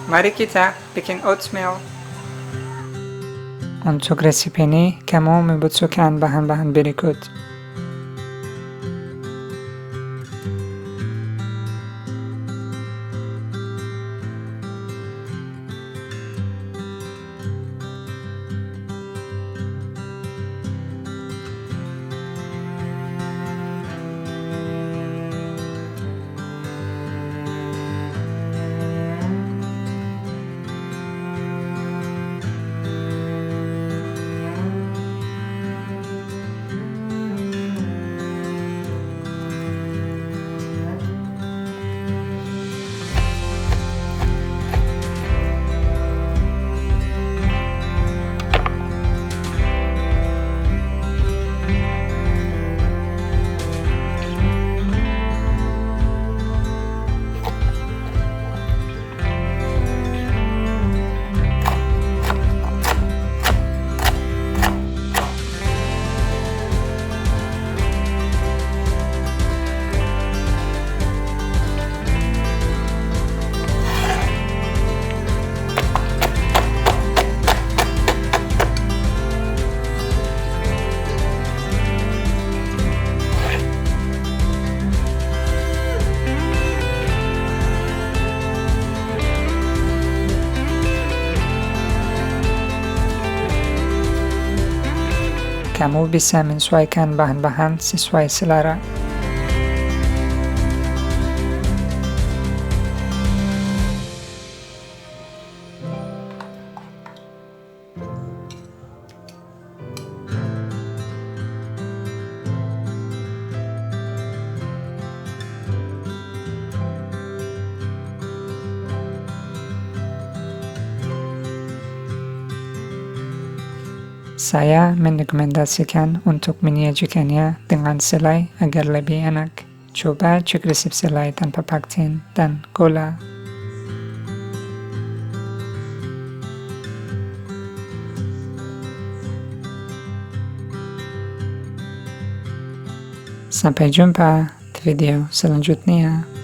Mari kita bikin oatmeal. Untuk resep ini, kamu membutuhkan bahan-bahan berikut. Kamu bisa menyesuaikan bahan-bahan sesuai selera. Saya merekomendasikan untuk menyajikannya dengan selai agar lebih enak. Coba cek resep selai tanpa pektin dan gula. Sampai jumpa di video selanjutnya.